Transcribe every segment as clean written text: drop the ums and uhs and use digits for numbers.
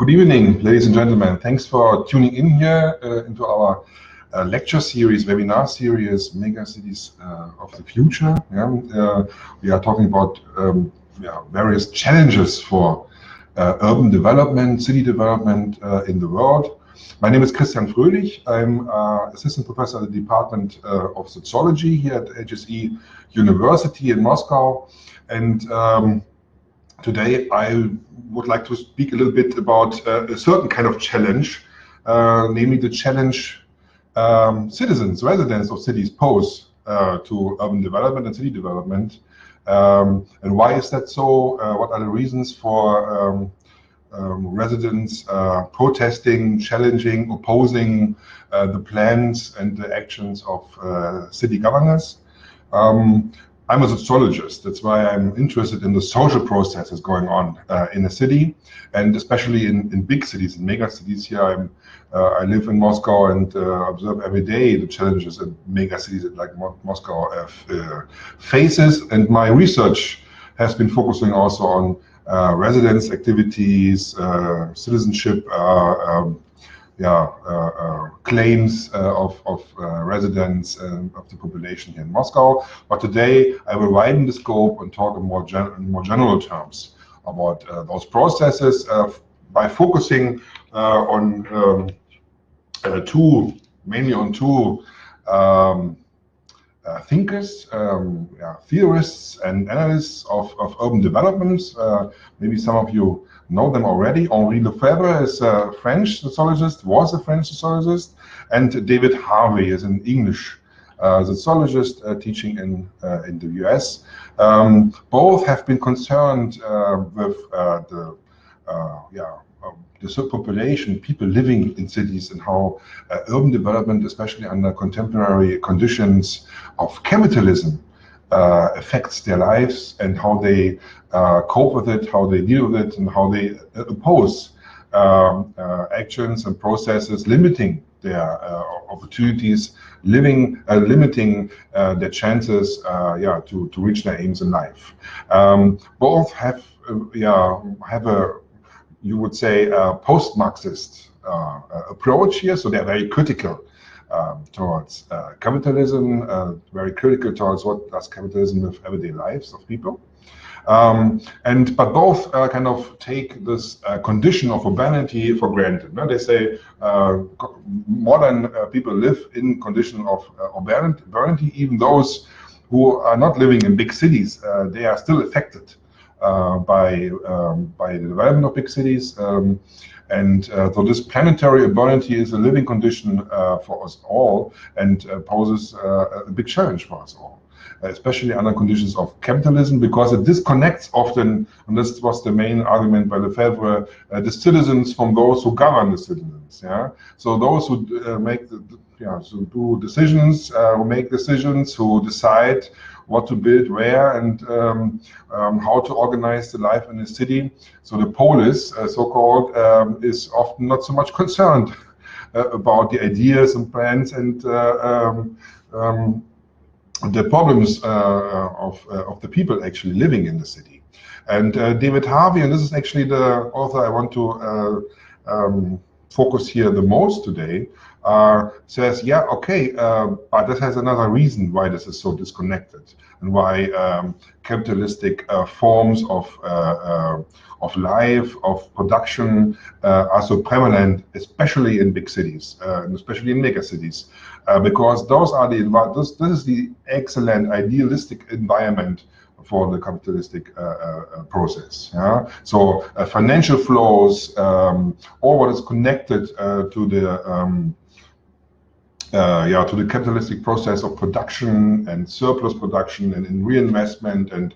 Good evening, ladies and gentlemen. Thanks for tuning in here into our lecture series, webinar series, Megacities of the Future. We are talking about various challenges for urban development, city development in the world. My name is Fröhlich. I'm assistant professor at the Department of Sociology here at HSE University in Moscow. And today I would like to speak a little bit about a certain kind of challenge, namely the challenge citizens, residents of cities pose to urban development and city development. And why is that so? What are the reasons for residents protesting, challenging, opposing the plans and the actions of city governors? I'm a sociologist. That's why I'm interested in the social processes going on in a city, and especially in big cities, in mega cities. Here I live in Moscow and observe every day the challenges that mega cities like Moscow faces. And my research has been focusing also on residents' activities, citizenship, claims of residents of the population here in Moscow. But today I will widen the scope and talk in more general terms about those processes by focusing mainly on two thinkers, theorists and analysts of urban developments. Maybe some of you know them already. Henri Lefebvre is a French sociologist, was a French sociologist, and David Harvey is an English sociologist teaching in the US. Both have been concerned with the population, people living in cities, and how urban development, especially under contemporary conditions of capitalism, affects their lives, and how they cope with it, how they deal with it, and how they oppose actions and processes limiting their opportunities, limiting their chances to reach their aims in life. Both have a, you would say, post-Marxist approach here, so they're very critical towards capitalism, very critical towards what does capitalism with everyday lives of people. But both kind of take this condition of urbanity for granted. They say modern people live in condition of urbanity. Even those who are not living in big cities, they are still affected by the development of big cities. So this planetary urbanity is a living condition for us all, and poses a big challenge for us all, especially under conditions of capitalism, because it disconnects often, and this was the main argument by Lefebvre, the citizens from those who govern the citizens. So those who do decisions, who make decisions, who decide what to build where, and how to organize the life in the city. So the polis, so-called, is often not so much concerned about the ideas and plans and the problems of the people actually living in the city. And David Harvey, and this is actually the author I want to focus here the most today, says, but this has another reason why this is so disconnected, and why capitalistic forms of life, of production are so prevalent, especially in big cities, and especially in mega cities, because this is the excellent, idealistic environment for the capitalistic process. So financial flows, all what is connected to the capitalistic process of production and surplus production and in reinvestment and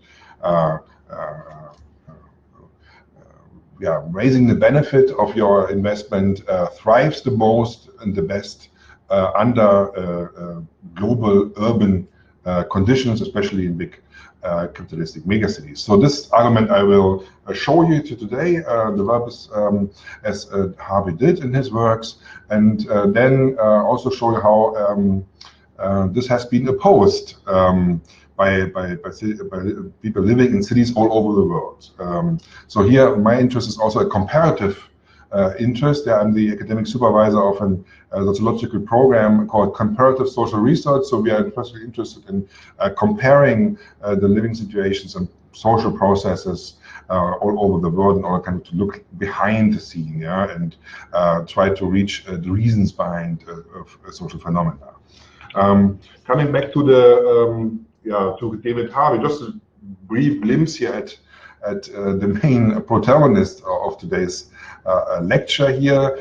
raising the benefit of your investment thrives the most and the best under global urban conditions, especially in big capitalistic megacities. So this argument I will show you today, develop as Harvey did in his works, and then also show you how this has been opposed by people living in cities all over the world. So here my interest is also a comparative interest. I'm the academic supervisor of a sociological program called Comparative Social Research. So we are especially interested in comparing the living situations and social processes all over the world in order kind of to look behind the scene, and try to reach the reasons behind of social phenomena. Coming back to the to David Harvey, just a brief glimpse here at the main protagonist of today's lecture here.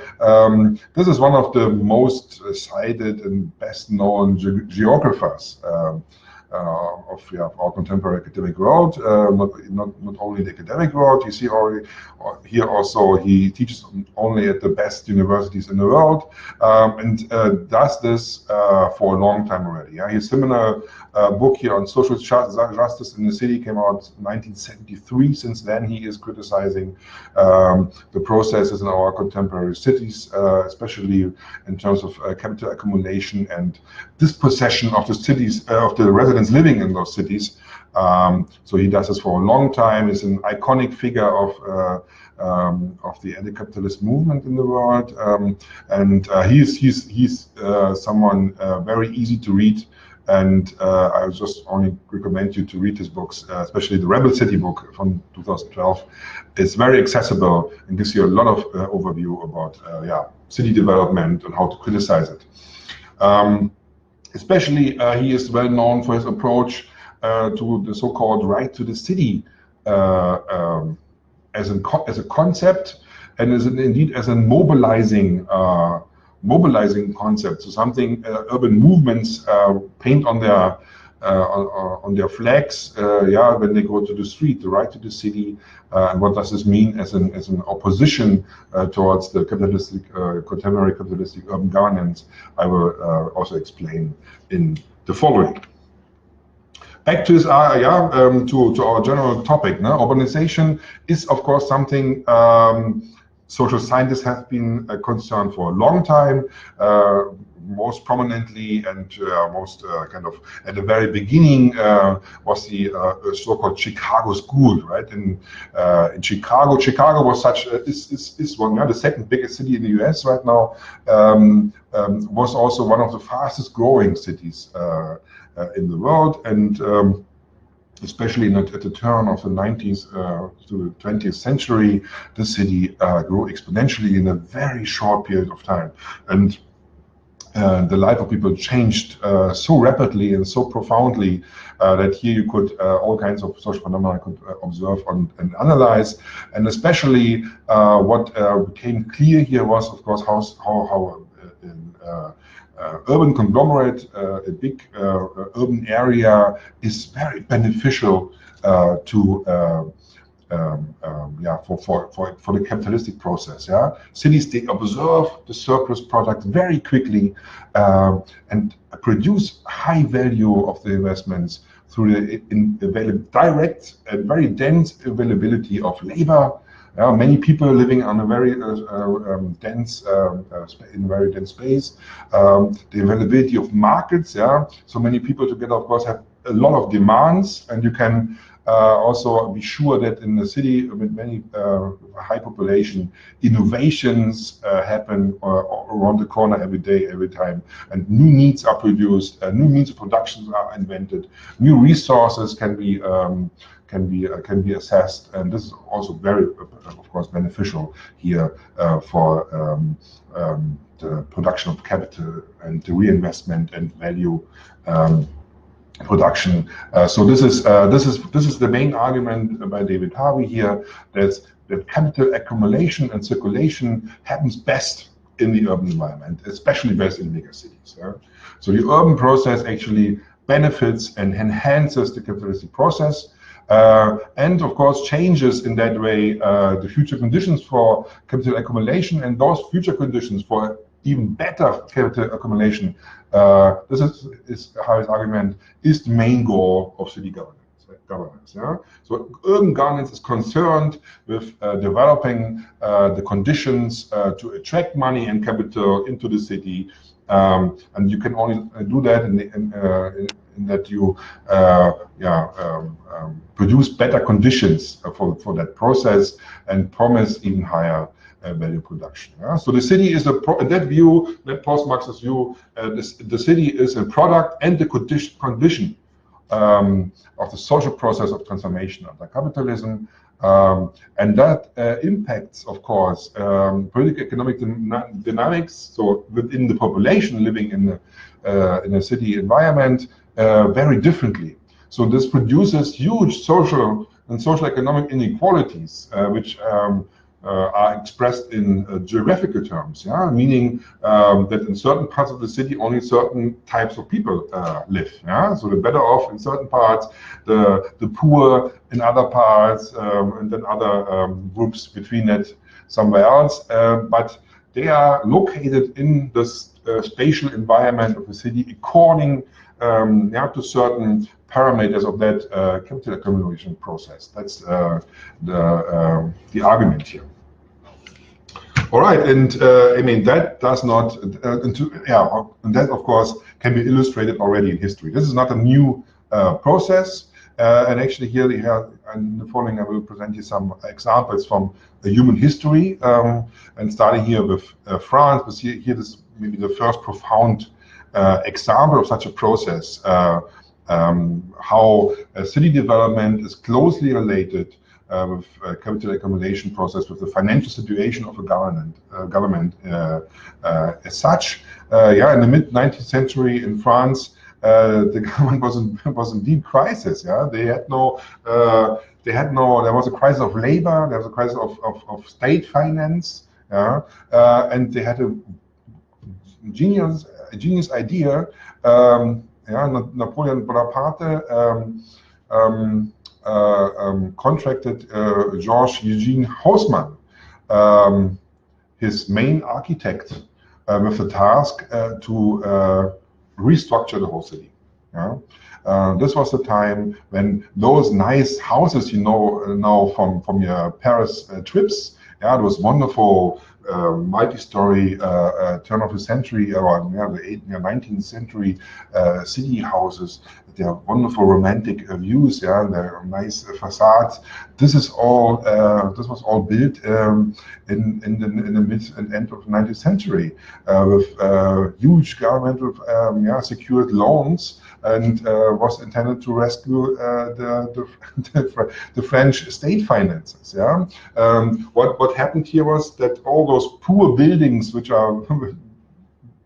This is one of the most cited and best known geographers of our contemporary academic world, not only the academic world. You see already here also he teaches only at the best universities in the world, and does this for a long time already. His similar book here on social justice in the city came out in 1973. Since then he is criticizing the processes in our contemporary cities, especially in terms of capital accumulation and dispossession of the cities, of the residents living in those cities. So he does this for a long time. He's an iconic figure of the anti-capitalist movement in the world, and he's someone very easy to read. And I would just only recommend you to read his books, especially the Rebel City book from 2012. It's very accessible and gives you a lot of overview about city development and how to criticize it. Especially, he is well known for his approach to the so-called right to the city as a concept, and indeed as a mobilizing concept. So something urban movements paint on their flags, when they go to the street, the right to the city, and what does this mean as an opposition towards the contemporary capitalistic urban governance? I will also explain in the following. Back to this to our general topic. Urbanization is, of course, something social scientists have been concerned for a long time. Most prominently and most kind of at the very beginning was the so-called Chicago School, right? In Chicago, was such is one, the second biggest city in the U.S. right now. Was also one of the fastest growing cities in the world, and especially at the turn of the 90s to the 20th century, the city grew exponentially in a very short period of time. And the life of people changed so rapidly and so profoundly that here you could all kinds of social phenomena could observe and analyze. And especially what became clear here was, of course, how urban conglomerate, a big urban area, is very beneficial for the capitalistic process. Cities, they observe the surplus product very quickly and produce high value of the investments through the direct and very dense availability of labor. Many people living on a very dense space. The availability of markets. So many people together, of course, have a lot of demands, and you can also be sure that in the city with many high population, innovations happen around the corner every day, every time, and new needs are produced, new means of production are invented, new resources can be assessed, and this is also very, of course, beneficial here for the production of capital and the reinvestment and value production. So this is the main argument by David Harvey here, that capital accumulation and circulation happens best in the urban environment, especially best in bigger cities. So the urban process actually benefits and enhances the capitalistic process. And of course changes in that way the future conditions for capital accumulation, and those future conditions for even better capital accumulation. This is Harvey's argument, is the main goal of city governance. So urban governance is concerned with developing the conditions to attract money and capital into the city, and you can only do that in that you produce better conditions for that process and promise even higher value production. Yeah? So the city is in that view, that post-Marxist view, the city is a product and the condition of the social process of transformation under capitalism, and that impacts, of course, political economic dynamics. So within the population living in a city environment, very differently. So this produces huge social and social economic inequalities, which are expressed in geographical terms, yeah? Meaning that in certain parts of the city only certain types of people live. Yeah? So the better off in certain parts, the poor in other parts, and then other groups between it somewhere else. But they are located in this spatial environment of the city according to certain parameters of that capital accumulation process. That's the argument here. All right, and I mean that does not, and that of course can be illustrated already in history. This is not a new process, and actually here we have, in the following I will present you some examples from the human history, and starting here with France. But here this maybe the first profound example of such a process, how city development is closely related with capital accumulation process, with the financial situation of a government as such. In the mid-19th century in France, the government was in deep crisis. Yeah, there was a crisis of labor, there was a crisis of state finance. Yeah, and they had a genius idea. Napoleon Bonaparte contracted Georges Eugene Haussmann, his main architect, with the task to restructure the whole city. Yeah? This was the time when those nice houses, you know, now from your Paris trips, yeah, those wonderful multi-story turn of the century, or the 19th century city houses. They have wonderful romantic views, yeah, and their nice facades. This was all built in the mid and end of the 19th century with huge governmental secured loans, and was intended to rescue the French state finances. Yeah, what happened here was that all those poor buildings, which are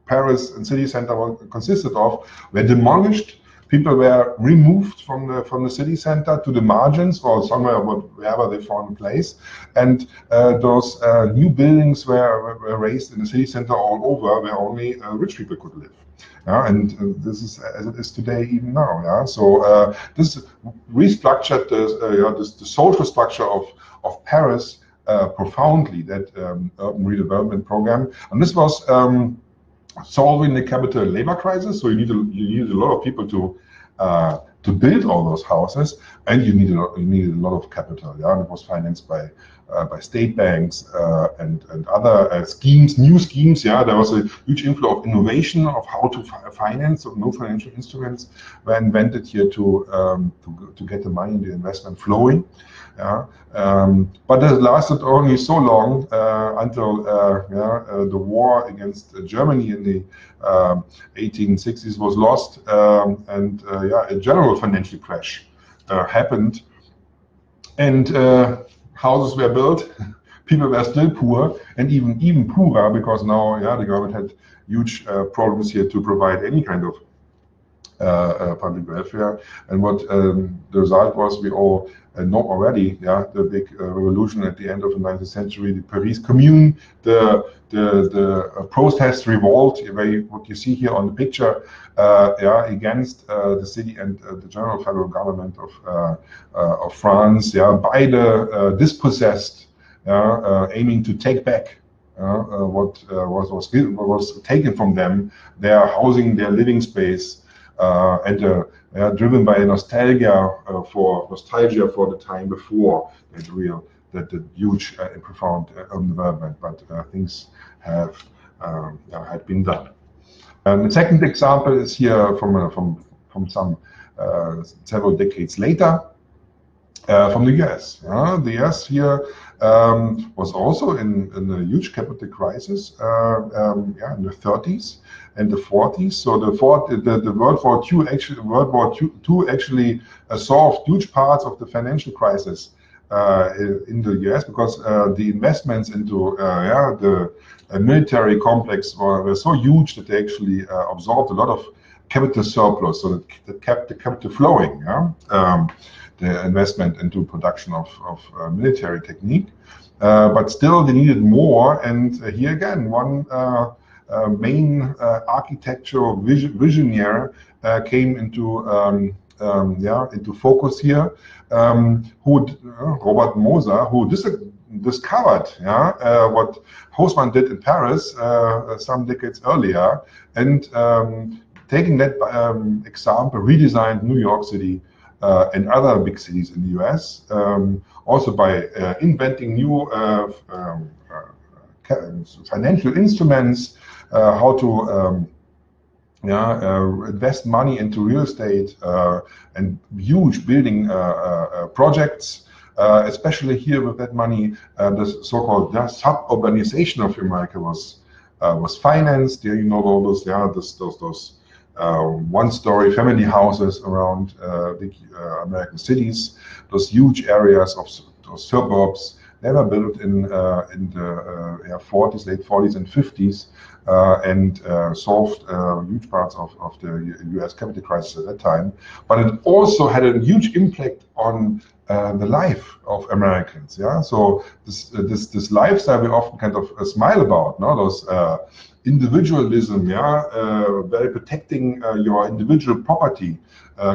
Paris and city center consisted of, were demolished. People were removed from the city center to the margins or somewhere wherever they found a place, and those new buildings were raised in the city center all over, where only rich people could live. Yeah, and this is as it is today, even now. Yeah, so this restructured the social structure of Paris profoundly. That urban redevelopment program, and this was solving the capital labor crisis. So you need a lot of people to build all those houses, and you needed a lot of capital. Yeah, and it was financed by state banks and other schemes, new schemes. Yeah, there was a huge inflow of innovation of how to finance. So no financial instruments were invented here to get the money, the investment flowing. Yeah, but it lasted only so long until the war against Germany in the 1860s was lost, and a general financial crash happened, and houses were built. People were still poor, and even poorer, because now the government had huge problems here to provide any kind of public welfare. And what the result was, we all know already, the big revolution at the end of the 19th century, the Paris Commune, the protest revolt, what you see here on the picture, against the city and the general federal government of France, by the dispossessed, aiming to take back what was taken from them, their housing, their living space, and driven by nostalgia for the time before the huge and profound urban development. But things had been done. The second example is here from some several decades later, from the US. The US here was also in a huge capital crisis yeah, in the 30s and the 40s. So the World War II actually solved huge parts of the financial crisis in the US, because the investments into yeah, the military complex were so huge that they actually absorbed a lot of capital surplus, so that kept the capital flowing. Yeah? The investment into production of military technique, but still they needed more. And here again, one main architectural visionary came into yeah, into focus here, Robert Moser, who discovered yeah, what Haussmann did in Paris some decades earlier, and taking that example, redesigned New York City and other big cities in the US, also by inventing new financial instruments, how to yeah, invest money into real estate and huge building projects, especially here with that money, the so-called suburbanization of America was financed. There, you know, all those, yeah, those one-story family houses around big American cities, those huge areas of those suburbs. They were built in the yeah, 40s, late 40s and 50s, and solved huge parts of the US capital crisis at that time. But it also had a huge impact on the life of Americans. Yeah, so this lifestyle we often kind of smile about, no? Those individualism, yeah, very protecting your individual property,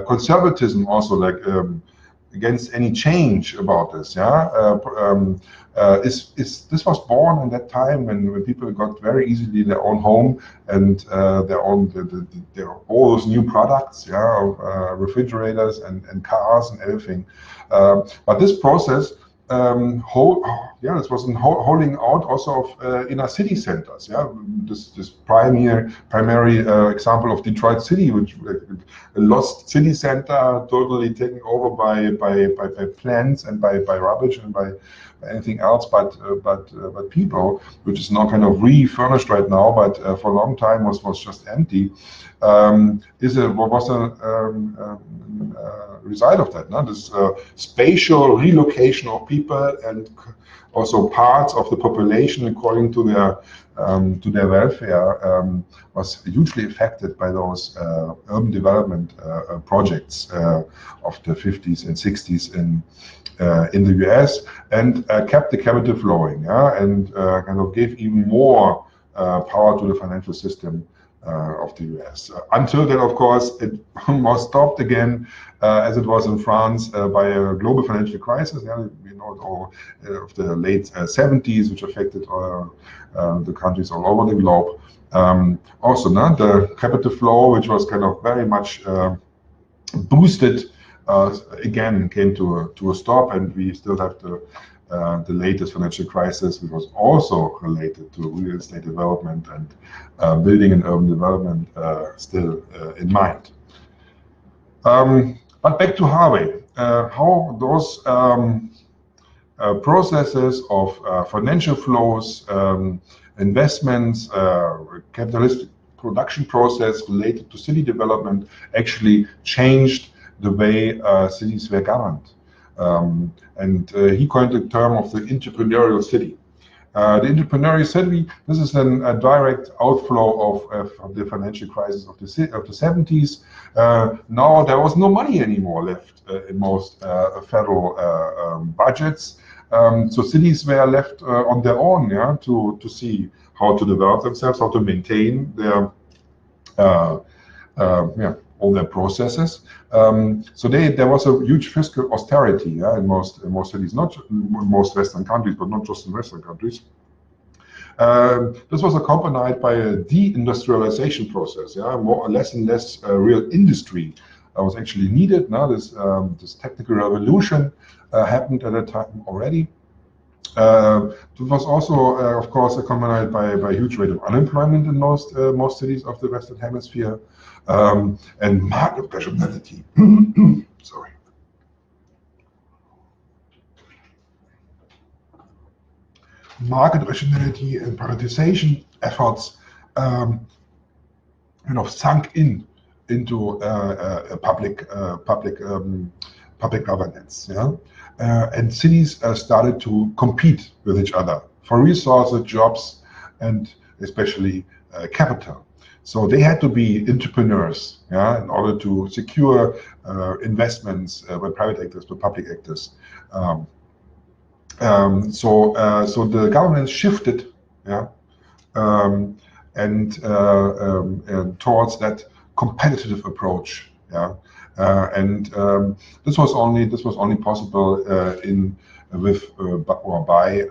conservatism also, like against any change about this, yeah. This was born in that time when people got very easily their own home and their own all those new products, yeah, refrigerators and cars and everything. But this process, yeah, this was holding out also of inner city centers. Yeah, this primary example of Detroit City, which a lost city center, totally taken over by plants and by rubbish and by anything else but people, which is now kind of refurnished right now, but for a long time was just empty. Was a result of that, no? This spatial relocation of people and also parts of the population according to their welfare was hugely affected by those urban development projects of the 50s and 60s in the US, and kept the capital flowing, yeah, and kind of gave even more power to the financial system of the US. Until then, of course, it was stopped again, as it was in France, by a global financial crisis. Yeah, you know, of the late 70s, which affected the countries all over the globe. Also, the capital flow, which was kind of very much boosted, again came to a stop, and we still have the latest financial crisis, which was also related to real estate development and building and urban development, still in mind. But back to Harvey, how those processes of financial flows, investments, capitalistic production process related to city development actually changed the way cities were governed. And he coined the term of the entrepreneurial city. The entrepreneurial city, this is a direct outflow of the financial crisis of the 70s. Now there was no money anymore left in most federal budgets. So cities were left on their own, yeah, to see how to develop themselves, how to maintain their yeah, all their processes. So there was a huge fiscal austerity, yeah, in most cities, not in most Western countries, but not just in Western countries. This was accompanied by a deindustrialization process. Yeah, less and less real industry was actually needed. Now this technical revolution happened at that time already. It was also, of course, accompanied by a huge rate of unemployment in most cities of the Western Hemisphere, and market rationality. Sorry. market rationality and privatization efforts sunk into public governance. Yeah? And cities started to compete with each other for resources, jobs, and especially capital. So they had to be entrepreneurs, yeah, in order to secure investments by private actors, by public actors. So the government shifted, yeah, and towards that competitive approach, yeah. This was only possible by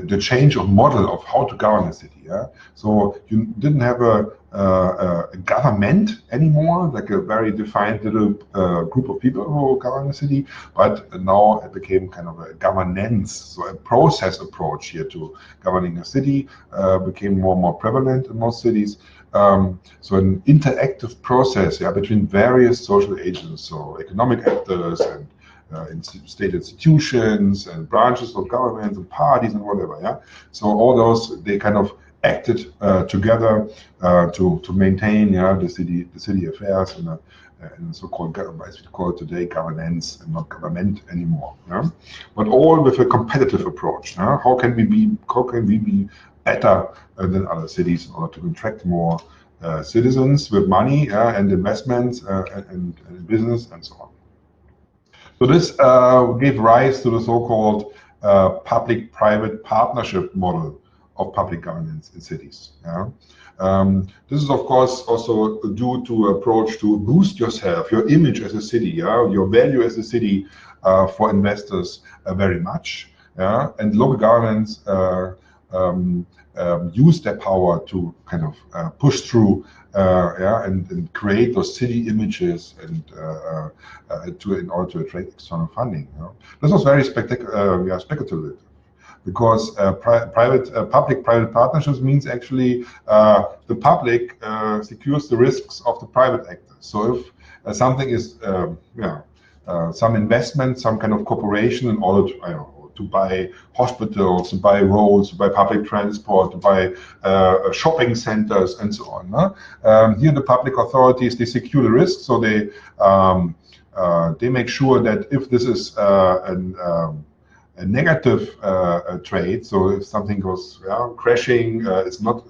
the change of model of how to govern a city. Yeah? So you didn't have a government anymore, like a very defined little group of people who govern the city, but now it became kind of a governance, so a process approach here to governing a city became more and more prevalent in most cities. So an interactive process, yeah, between various social agents, so economic actors and state institutions and branches of government and parties and whatever, yeah. So all those, they kind of acted together to maintain, yeah, the city affairs and so-called, as we call it today, governance and not government anymore. Yeah? But all with a competitive approach. Yeah? How can we be better than other cities in order to attract more citizens with money and investments and business and so on. So this gave rise to the so-called public-private partnership model of public governance in cities. Yeah? This is, of course, also due to approach to boost yourself, your image as a city, yeah? Your value as a city for investors very much. Yeah? And local governments use their power to kind of push through and create those city images and in order to attract external funding. You know? This was very speculative, because public-private partnerships means actually the public secures the risks of the private actors. So if something is some investment, some kind of cooperation in order to buy hospitals, to buy roads, to buy public transport, to buy shopping centers, and so on. Here, the public authorities, they secure the risk, so they make sure that if this is a negative trade, so if something goes crashing, it's not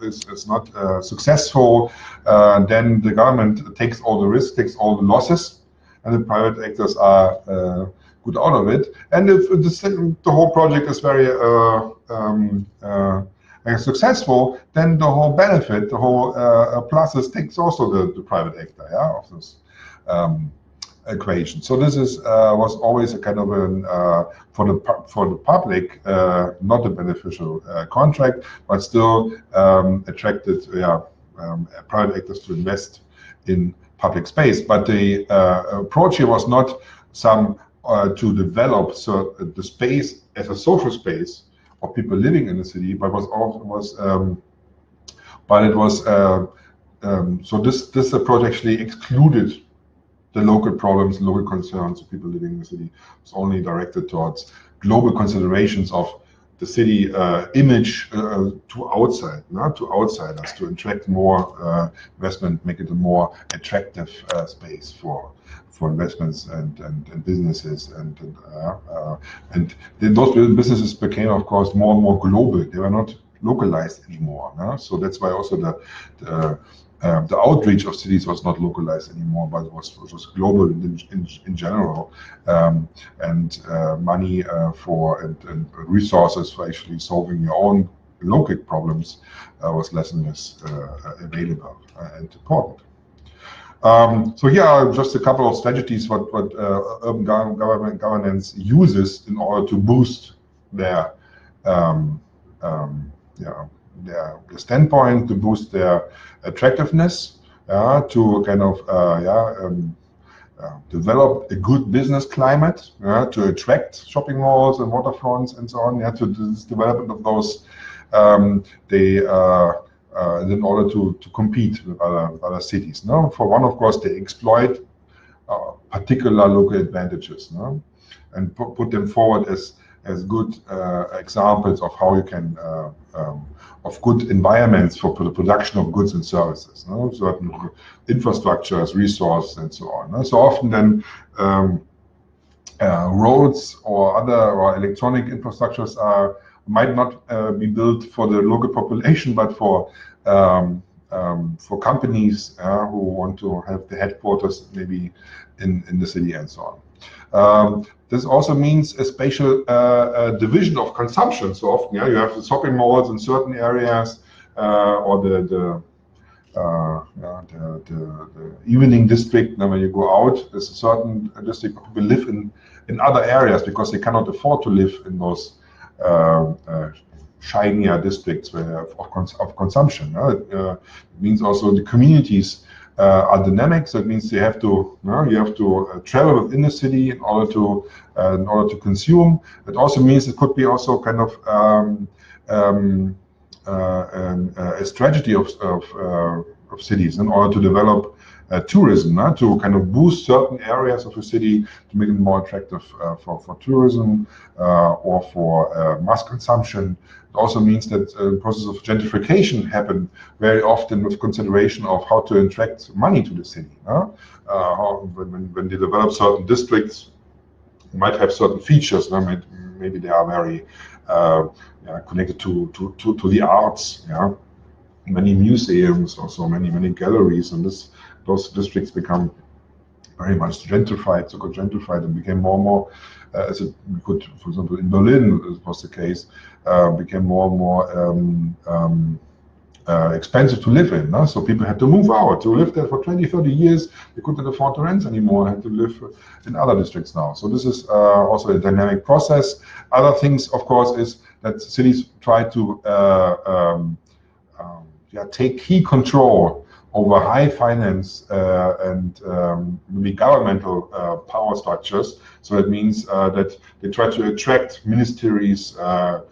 successful, then the government takes all the risk, takes all the losses, and the private actors are good out of it. And if the whole project is very successful, then the whole benefit, the whole pluses takes also the private actor, yeah, of this equation. So this was always a kind of for the public not a beneficial contract, but still attracted private actors to invest in public space. But the approach here was not to develop the space as a social space of people living in the city, but so this approach actually excluded the local problems, local concerns of people living in the city. It's only directed towards global considerations of the city image to outsiders, to attract more investment, make it a more attractive space for investments and businesses, and then those businesses became, of course, more and more global. They were not localized anymore. So that's why also the outreach of cities was not localized anymore, but it was global in general, and money and resources for actually solving your own local problems was less and less available and important. So here are just a couple of strategies what urban governance uses in order to boost their standpoint, to boost their attractiveness, to kind of develop a good business climate, to attract shopping malls and waterfronts and so on. To this development of those, in order to compete with other cities. No? For one, of course, they exploit particular local advantages, and put them forward as as good examples of how you can of good environments for the production of goods and services, no? Certain infrastructures, resources, and so on. No? So often then roads or electronic infrastructures might not be built for the local population, but for companies who want to have the headquarters maybe in the city and so on. This also means a spatial division of consumption. So often, you have the shopping malls in certain areas, or the evening district. Now, when you go out, there's a certain district people live in other areas because they cannot afford to live in those shinier districts of consumption. It means also the communities are dynamic, so it means you have to travel within the city in order to consume. It also means it could be also kind of a strategy of cities in order to develop tourism, to kind of boost certain areas of a city to make it more attractive for tourism or for mass consumption. It also means that the process of gentrification happen very often with consideration of how to attract money to the city. When they develop certain districts, you might have certain features. Maybe they are very connected to the arts. Many museums, also many galleries, and those districts become very much gentrified, so-called gentrified, and became more and more, as it could, for example, in Berlin was the case, became more and more expensive to live in. So people had to move out. To live there for 20, 30 years, they couldn't afford the rents anymore, had to live in other districts now. So this is also a dynamic process. Other things, of course, is that cities try to take key control over high finance and maybe governmental power structures. So it means that they try to attract ministries or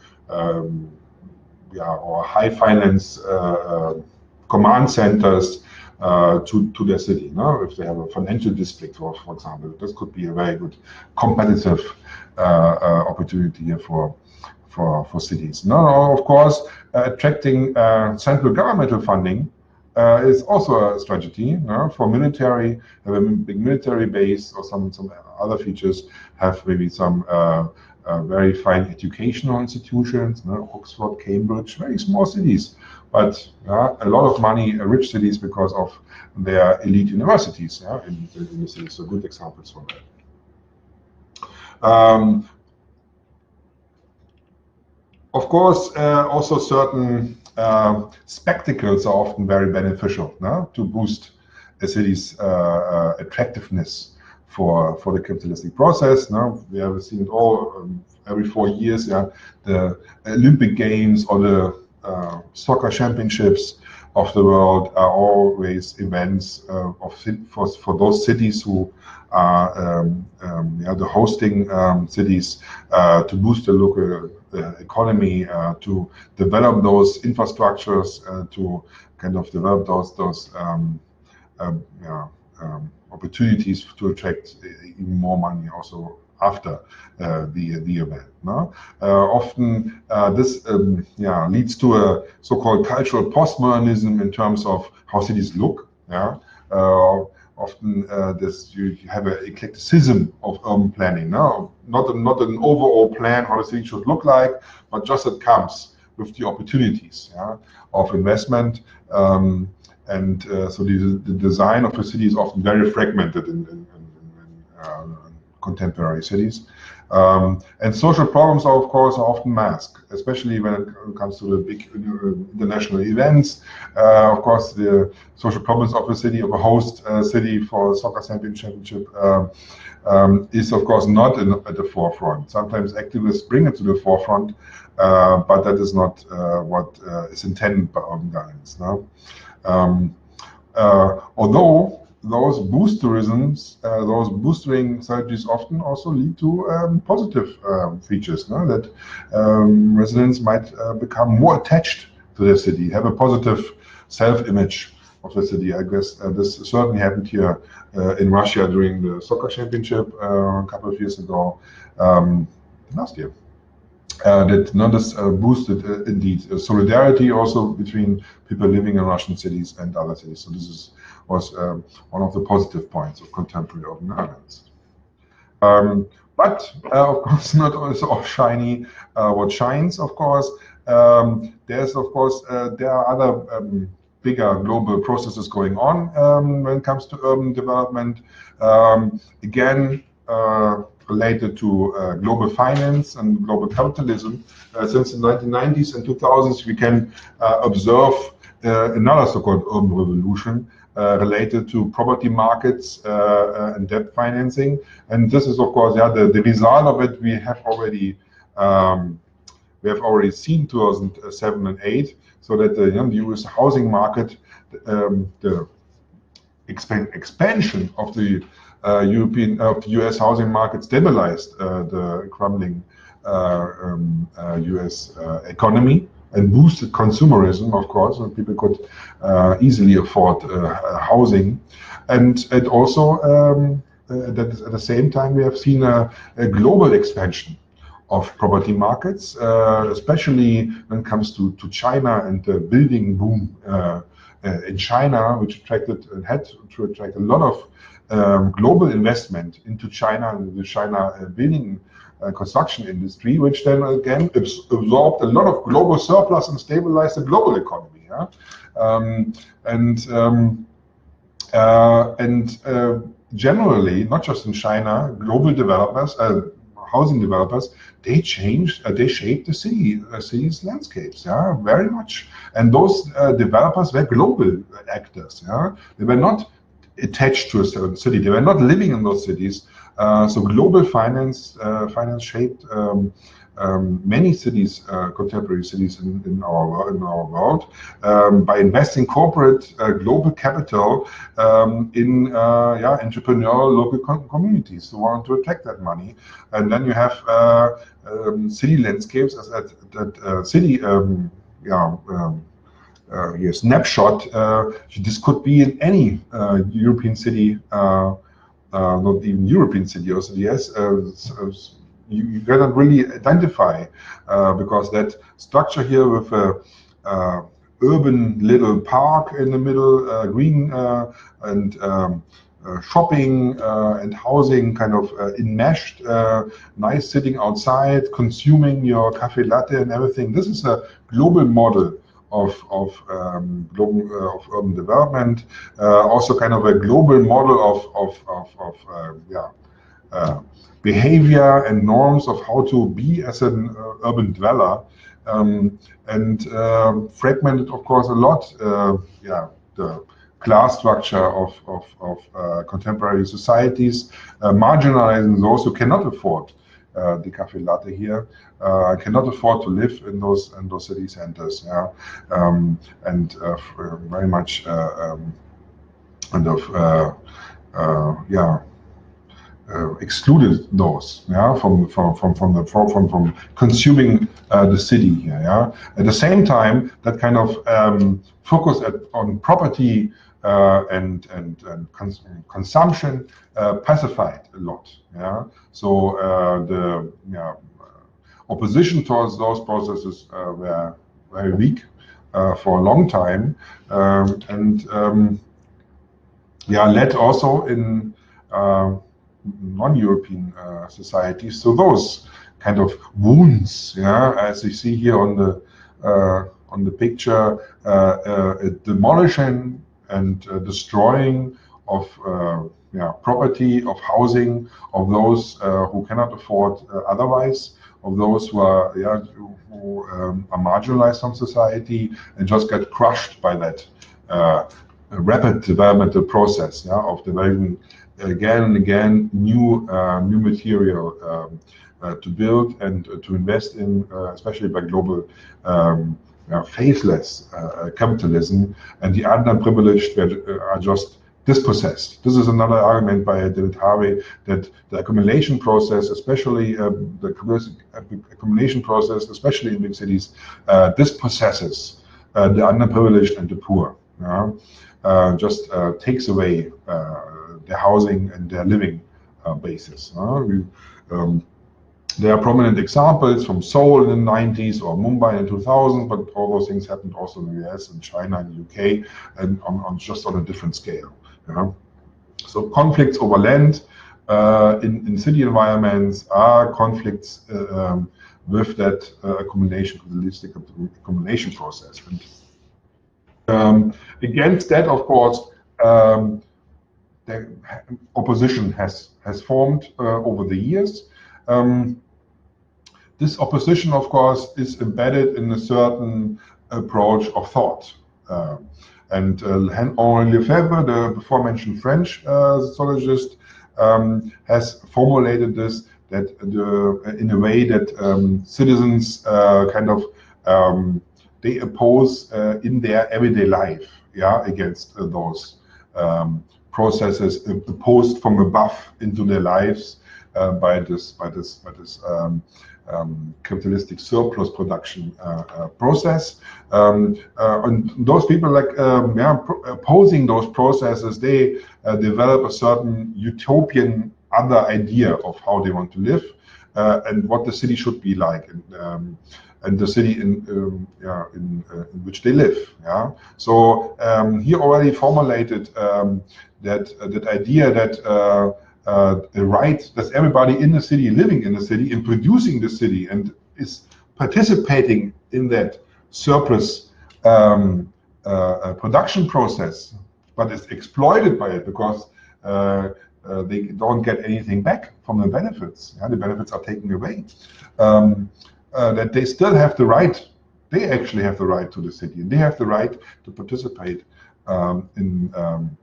high finance command centers to their city. If they have a financial district, for example, this could be a very good competitive opportunity here for cities. Now, of course, attracting central governmental funding is also a strategy for military. Have a big military base or some other features. Have maybe some very fine educational institutions. Oxford, Cambridge, very small cities, but a lot of money. Rich cities because of their elite universities in the cities. So good examples for that. Of course, also certain spectacles are often very beneficial to boost a city's attractiveness for the capitalistic process. We have seen it all every 4 years. The Olympic Games or the soccer championships of the world are always events for those cities who are the hosting cities to boost the local economy, to develop those infrastructures, to kind of develop those opportunities to attract even more money also after the event. Often this leads to a so-called cultural postmodernism in terms of how cities look. Often you have an eclecticism of urban planning. Not an overall plan how the city should look like, but just it comes with the opportunities of investment. And so the design of a city is often very fragmented in contemporary cities. And social problems are, of course, often masked, especially when it comes to the big international events. Of course, the social problems of a city, of a host city for a soccer championship is, of course, not at the forefront. Sometimes activists bring it to the forefront, but that is not what is intended by urban governance. Although those boosting strategies often also lead to positive features, that residents might become more attached to their city, have a positive self-image of the city. I guess this certainly happened here in Russia during the soccer championship a couple of years ago, last year. that notice boosted indeed solidarity also between people living in Russian cities and other cities. So this was one of the positive points of contemporary urban islands. But of course, not always all shiny. What shines, of course, there's of course there are other bigger global processes going on when it comes to urban development. Again, related to global finance and global capitalism. Since the 1990s and 2000s, we can observe another so-called urban revolution related to property markets and debt financing. And this is, of course, the result of it. We have already seen 2007 and 8, so that the US housing market, the expansion of the US housing market stabilized the crumbling US economy and boosted consumerism, of course, and people could easily afford housing. And also, that at the same time, we have seen a global expansion of property markets, especially when it comes to China and the building boom in China, which attracted and had to attract a lot of global investment into China and the China building construction industry, which then again absorbed a lot of global surplus and stabilized the global economy. Generally, not just in China, global developers, housing developers, they changed, they shaped the city's landscapes, very much. And those developers were global actors. They were not attached to a certain city. They were not living in those cities. So global finance shaped many cities, contemporary cities in our world, by investing corporate global capital in entrepreneurial local communities who want to attract that money. And then you have city landscapes as that city here snapshot. This could be in any European city, not even European city, also yes. You cannot really identify because that structure here with a urban little park in the middle, green and shopping and housing kind of enmeshed, nice sitting outside, consuming your cafe latte and everything. This is a global model of urban development, also kind of a global model of behavior and norms of how to be as an urban dweller, and fragmented, of course, a lot. The class structure of contemporary societies, marginalizing those who cannot afford the cafe latte here, cannot afford to live in those city centers, and very much kind of excluded those, from consuming the city here, At the same time, that kind of focus on property and consumption pacified a lot, So the opposition towards those processes were very weak for a long time, and led also in non-European societies to those kind of wounds, as you see here on the picture, demolishing and destroying of property, of housing, of those who cannot afford otherwise, of those who are marginalized from society and just get crushed by that rapid developmental process, of developing again and again new material to build and to invest in, especially by global faithless capitalism, and the underprivileged are just dispossessed. This is another argument by David Harvey, that the accumulation process, especially the accumulation process, especially in big cities, dispossesses the underprivileged and the poor. Just takes away their housing and their living basis. There are prominent examples from Seoul in the 90s or Mumbai in 2000, but all those things happened also in the US and China and the UK, and just on a different scale. You know? So conflicts over land in city environments are conflicts with that accumulation, capitalistic accumulation process. And against that, of course, the opposition has formed over the years. This opposition, of course, is embedded in a certain approach of thought. And Henri Lefebvre, the before-mentioned French sociologist, has formulated this that in a way that citizens they oppose in their everyday life, against those processes imposed from above into their lives by this capitalistic surplus production process. And those people opposing those processes, they develop a certain utopian other idea of how they want to live and what the city should be like, and the city in which they live. So he already formulated that idea that the right that everybody in the city, living in the city, and producing the city, and is participating in that surplus production process, but is exploited by it because they don't get anything back from the benefits. The benefits are taken away. That they still have the right. They actually have the right to the city, and they have the right to participate in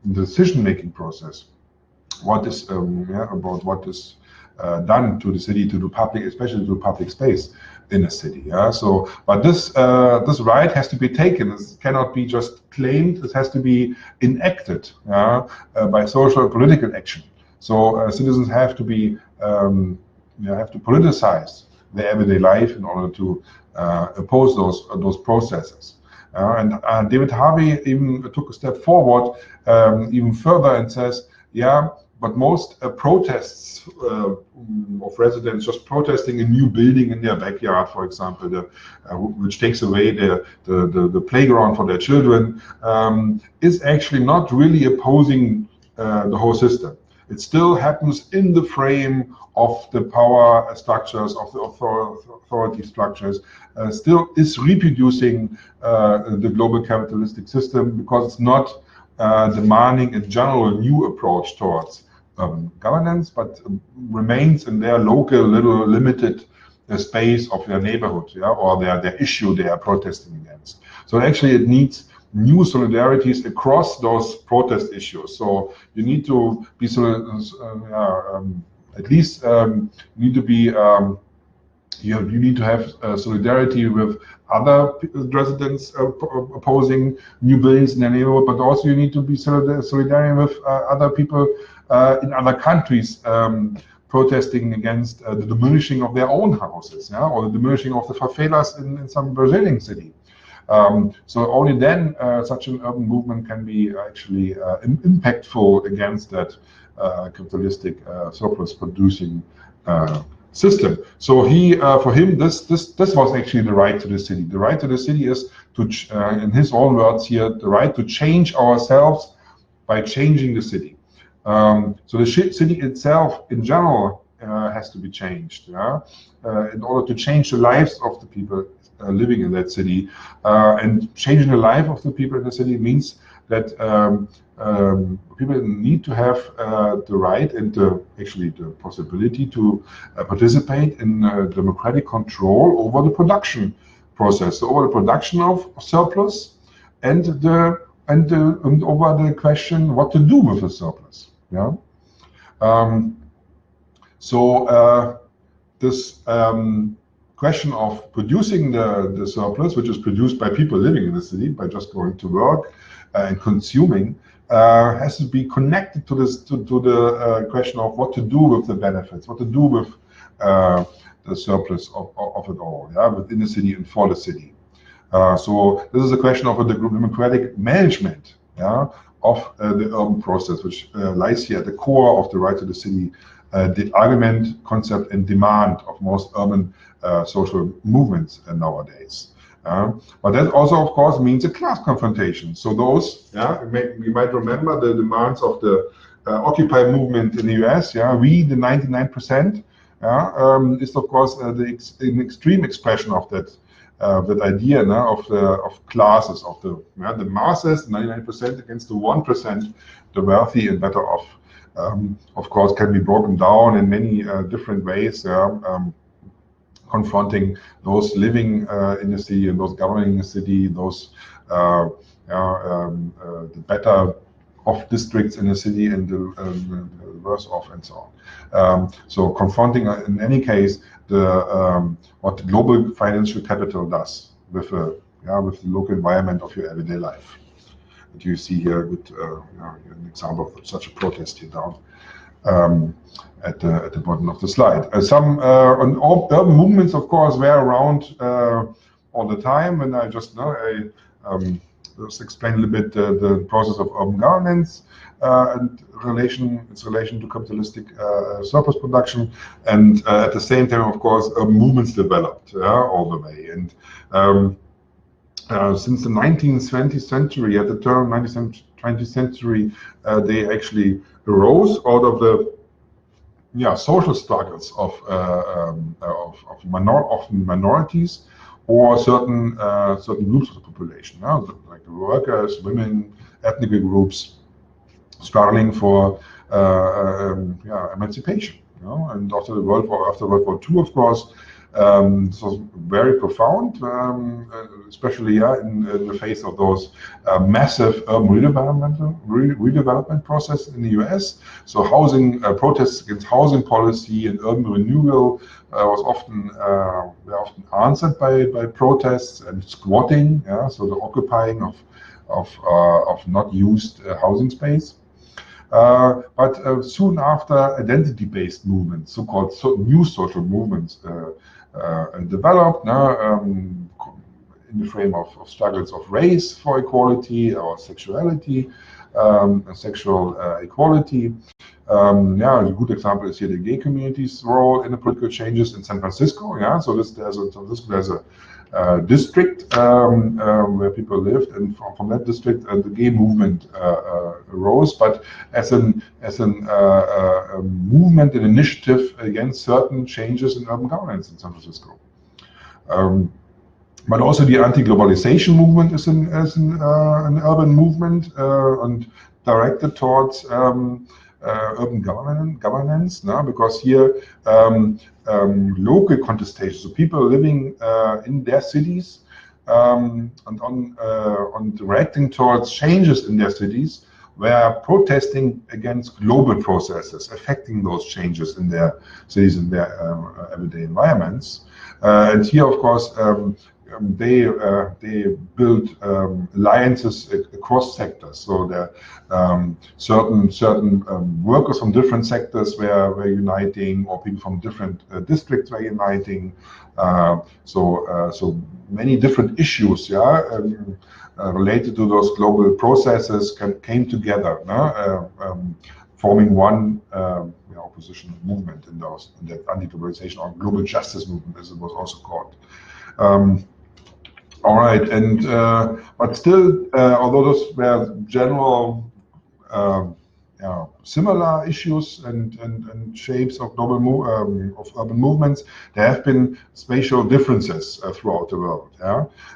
the decision-making process. What is about what is done to the city, to the public, especially to public space in a city. So, but this right has to be taken. It cannot be just claimed. It has to be enacted by social and political action. So citizens have to be have to politicize their everyday life in order to oppose those processes. And David Harvey even took a step forward, even further, and says, but most protests of residents just protesting a new building in their backyard, for example, which takes away the playground for their children, is actually not really opposing the whole system. It still happens in the frame of the power structures, of the authority structures, still is reproducing the global capitalistic system, because it's not demanding a general new approach towards governance, but remains in their local little limited space of their neighborhood, or their issue they are protesting against. So actually it needs new solidarities across those protest issues. So you need to be at least need to be you need to have solidarity with other residents opposing new buildings in their neighborhood, but also you need to be solidarity with other people in other countries protesting against the diminishing of their own houses, or the diminishing of the favelas in some Brazilian city. So only then such an urban movement can be actually impactful against that capitalistic surplus producing system. So for him, this was actually the right to the city. The right to the city is to, in his own words here, the right to change ourselves by changing the city. So the city itself, in general, has to be changed, in order to change the lives of the people living in that city. And changing the life of the people in the city means that people need to have the right and actually the possibility to participate in democratic control over the production process, so over the production of surplus, and over the question what to do with the surplus. This question of producing the surplus, which is produced by people living in the city by just going to work and consuming, has to be connected to the question of what to do with the benefits, what to do with the surplus of it all, within the city and for the city. So this is a question of the democratic management, of the urban process, which lies here at the core of the right to the city the argument, concept, and demand of most urban social movements nowadays. But that also, of course, means a class confrontation. So those, we might remember the demands of the Occupy movement in the US. We, the 99%, is of course an extreme expression of that idea of classes, of the masses, 99% against the 1%, the wealthy and better off. Of course, can be broken down in many different ways. Confronting those living in the city and those governing the city, those the better off districts in the city and the worse off, and so on. So confronting, in any case, what the global financial capital does with the local environment of your everyday life. And you see here with an example of such a protest here down. At the bottom of the slide. Some urban movements, of course, were around all the time, and I just just explain a little bit the process of urban governance and its relation to capitalistic surplus production, and at the same time, of course, urban movements developed all the way. And since the 19th, 20th century, at the turn of the 20th century, they actually arose out of the social struggles of minorities or certain groups of the population, like the workers, women, ethnic groups, struggling for emancipation. And after World War II, of course, this was very profound, especially in the face of those massive urban redevelopment process in the US. So housing protests against housing policy and urban renewal was often answered by protests and squatting, so the occupying of not used housing space. But soon after, identity-based movements, so-called new social movements, developed in the frame of struggles of race for equality or sexuality, sexual equality. A good example is here the gay community's role in the political changes in San Francisco. So San Francisco has a district where people lived, and from that district the gay movement arose, but as a movement, an initiative against certain changes in urban governance in San Francisco. But also the anti-globalization movement is an urban movement and directed towards urban governance, because here local contestation, so people living in their cities and on directing towards changes in their cities, were protesting against global processes affecting those changes in their cities and their everyday environments. And here, of course, they build alliances across sectors. So there certain workers from different sectors were uniting, or people from different districts were uniting. So many different issues, related to those global processes came together, forming one opposition movement in that anti-globalization or global justice movement, as it was also called. All right, and but still, although those were general, similar issues and shapes of global of urban movements, there have been spatial differences throughout the world.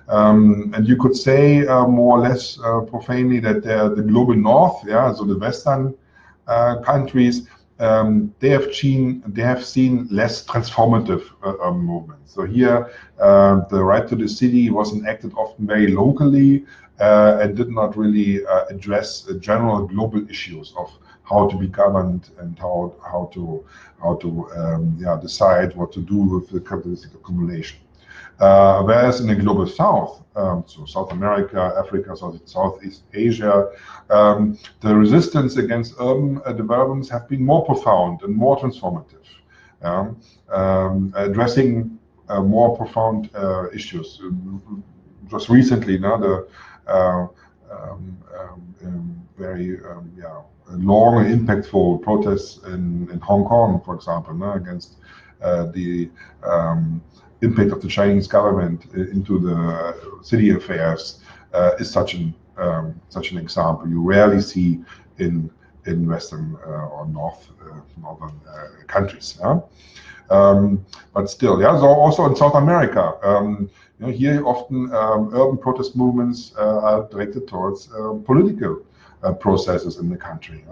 And you could say more or less profanely that the global north, so the Western countries, they have seen less transformative urban movements. So here, the right to the city was enacted often very locally and did not really address general global issues of how to be governed and how to decide what to do with the capitalistic accumulation. Whereas in the global south, so South America, Africa, Southeast Asia, the resistance against urban developments have been more profound and more transformative, addressing more profound issues. Just recently, very long and impactful protests in Hong Kong, for example, against the impact of the Chinese government into the city affairs is such an example you rarely see in Western or northern countries. But still, so also in South America, here often urban protest movements are directed towards political processes in the country,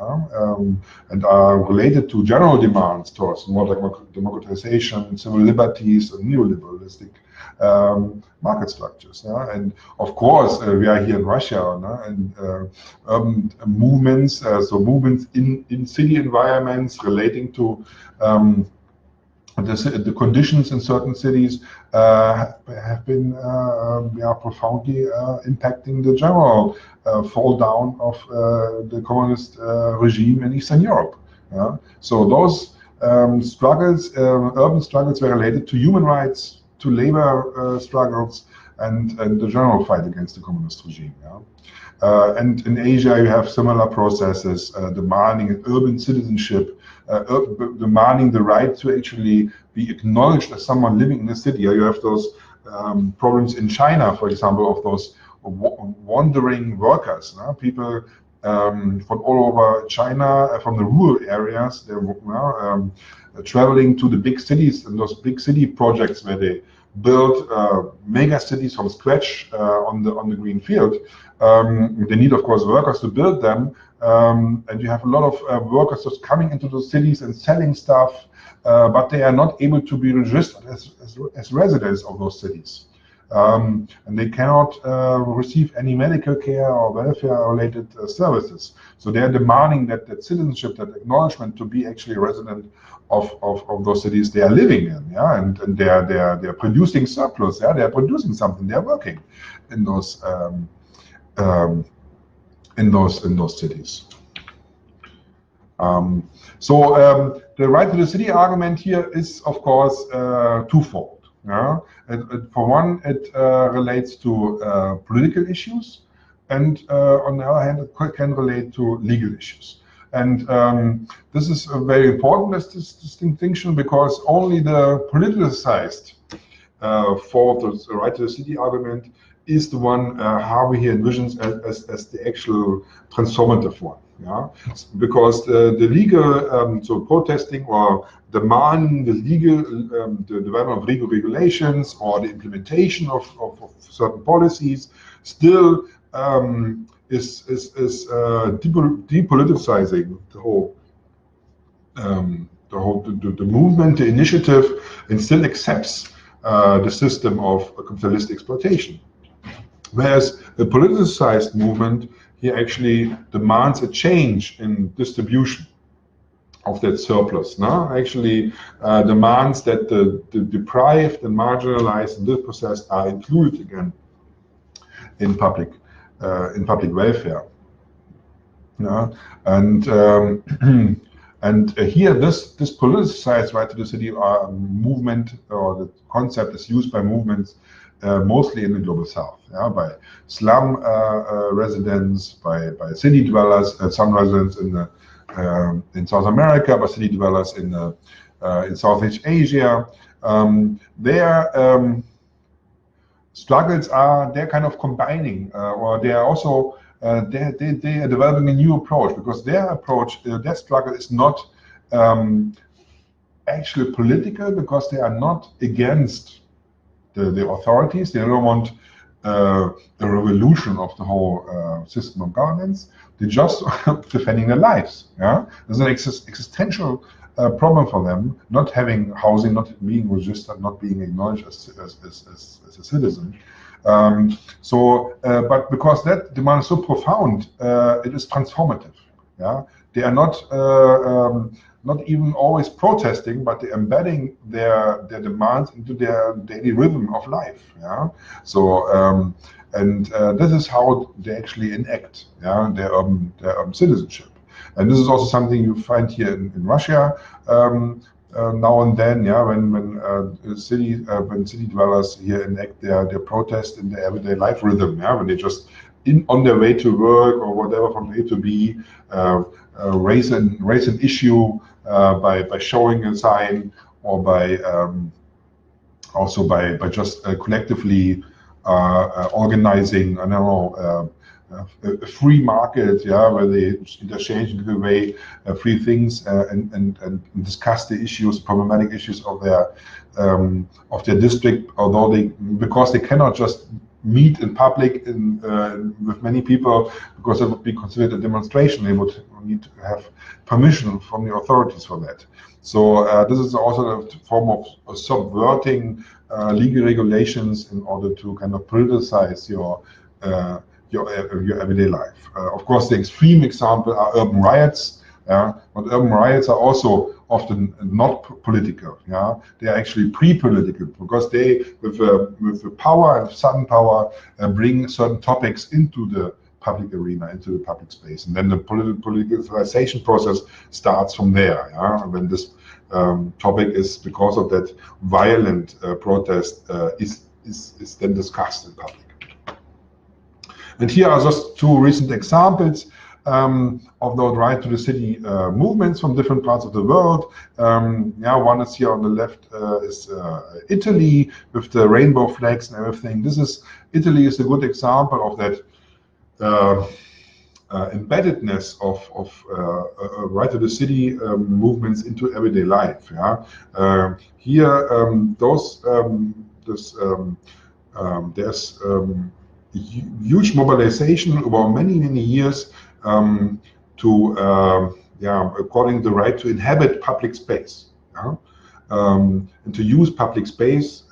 and are related to general demands towards more democratization, civil liberties, and neoliberalistic market structures. And of course, we are here in Russia, and urban movements, so movements in city environments relating to the conditions in certain cities have been profoundly impacting the general fall down of the communist regime in Eastern Europe. So those struggles, urban struggles, were related to human rights, to labor struggles, and the general fight against the communist regime. And in Asia, you have similar processes demanding an urban citizenship, demanding the right to actually be acknowledged as someone living in the city. You have those problems in China, for example, of those wandering workers, people from all over China, from the rural areas. They're traveling to the big cities, and those big city projects where they build mega cities from scratch on the green field. They need, of course, workers to build them, and you have a lot of workers just coming into those cities and selling stuff, but they are not able to be registered as residents of those cities. And they cannot receive any medical care or welfare-related services. So they are demanding that citizenship, that acknowledgement to be actually a resident of those cities they are living in, and they are producing surplus, they are producing something, they are working in those cities. So the right to the city argument here is, of course, twofold. For one, it relates to political issues, and on the other hand, it can relate to legal issues. And this is very important, this distinction, because only the politicized for the right to the city argument is the one Harvey here envisions as the actual transformative one. Because the legal, so protesting or demanding the legal, the development of legal regulations or the implementation of certain policies still is depoliticizing the movement, the initiative, and still accepts the system of capitalist exploitation. Whereas the politicized movement here actually demands a change in distribution of that surplus. Actually demands that the deprived and marginalized and dispossessed are included again in public welfare. And here this politicized right to the city movement, or the concept, is used by movements mostly in the global south, by slum residents, by city dwellers, some residents in South America, by city dwellers in Southeast Asia. Their struggles they're kind of combining, or they are also they are developing a new approach, because their approach, their struggle is not actually political, because they are not against the authorities. They don't want a revolution of the whole system of governance. They're just defending their lives. There's an existential problem for them, not having housing, not being registered, not being acknowledged as a citizen. But because that demand is so profound, it is transformative. They are not even always protesting, but they're embedding their demands into their daily rhythm of life. So this is how they actually enact their urban citizenship. And this is also something you find here in Russia now and then, when city dwellers here enact their protest in their everyday life rhythm, when they just on their way to work or whatever from A to B, raise an issue by showing a sign, or by also by just collectively organizing, I don't know, a free market, yeah, where they interchange and give away free things and discuss the issues, problematic issues of their district. Although because they cannot just meet in public with many people, because it would be considered a demonstration. They would need to have permission from the authorities for that. So this is also a form of subverting legal regulations in order to kind of politicize your everyday life. Of course, the extreme example are urban riots. But urban riots are also often not political. Yeah, they are actually pre-political, because they, with the power and sudden power, bring certain topics into the public arena, into the public space, and then the politicization process starts from there. Yeah, when this topic is, because of that violent protest, is then discussed in public. And here are just two recent examples of those right to the city movements from different parts of the world. One is here on the left, is Italy, with the rainbow flags and everything. Italy is a good example of that embeddedness of right to the city movements into everyday life. Yeah, here there's huge mobilization over many years to according to the right to inhabit public space, and to use public space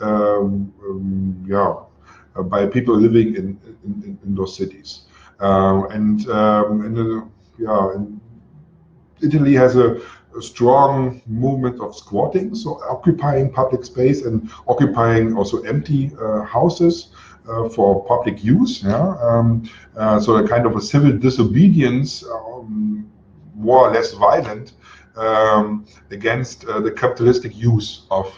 by people living in those cities. And Italy has a strong movement of squatting, so occupying public space and occupying also empty houses for public use. Yeah? So a kind of a civil disobedience, more or less violent, against the capitalistic use of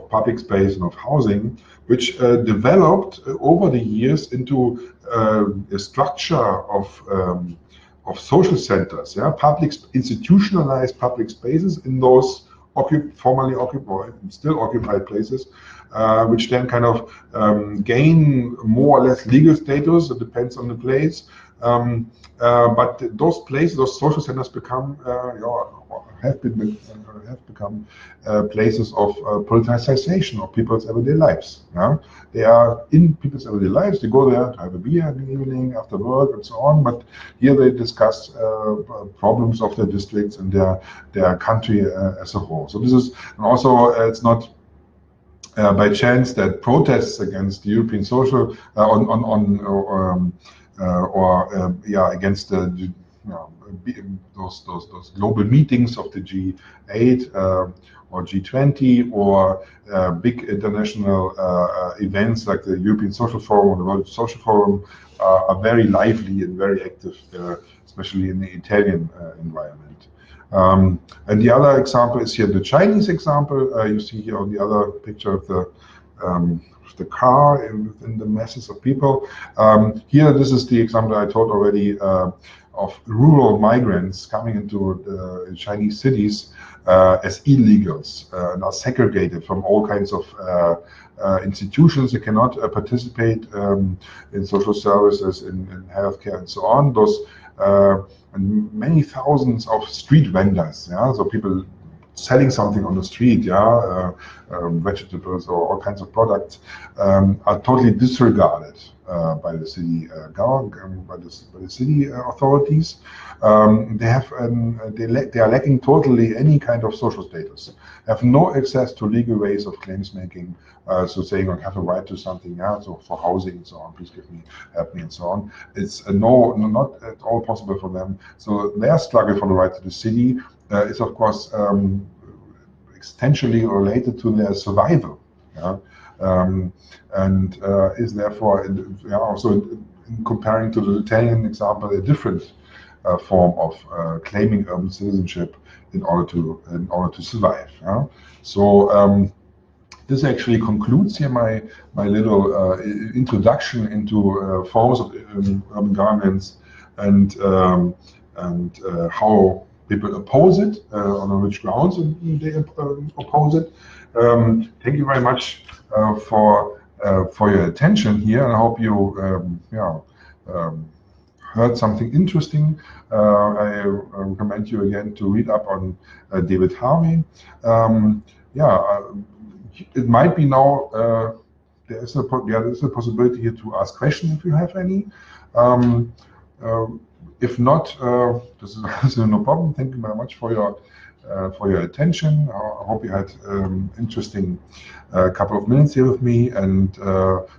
public space and of housing, which developed over the years into a structure of social centers, yeah, institutionalized public spaces in those formerly occupied and still occupied places, which then kind of gain more or less legal status. It depends on the place, but those places, those social centers, have become places of politicization of people's everyday lives. Yeah? They are in people's everyday lives. They go there to have a beer in the evening after work and so on. But here they discuss problems of their districts and their country as a whole. So this is, and also it's not by chance that protests against the European social against the those global meetings of the G8 or G20, or big international events like the European Social Forum or the World Social Forum are very lively and very active, especially in the Italian environment. And the other example is here the Chinese example. You see here on the other picture of the car in the masses of people. Here, this is the example I told already of rural migrants coming into the Chinese cities as illegals and are segregated from all kinds of institutions. They cannot participate in social services, in healthcare, and so on. Those and many thousands of street vendors, yeah, so people selling something on the street, yeah, vegetables or all kinds of products, are totally disregarded by the city government, by the city authorities. They are lacking totally any kind of social status. They have no access to legal ways of claims making. So saying, I have a right to something, yeah, so for housing and so on, please help me and so on. It's not at all possible for them. So their struggle for the right to the city is, of course, extensionally related to their survival, yeah? And is therefore also in comparing to the Italian example, a different form of claiming urban citizenship in order to survive. Yeah? So This actually concludes here my little introduction into forms of urban governance and how people oppose it, on which grounds they oppose it. Thank you very much for your attention here, and I hope you heard something interesting. I recommend you again to read up on David Harvey. It might be now there is a possibility here to ask questions if you have any. If not, this is no problem. Thank you very much for your attention. I hope you had interesting couple of minutes here with me, and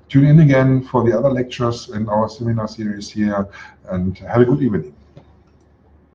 tune in again for the other lectures in our seminar series here, and have a good evening.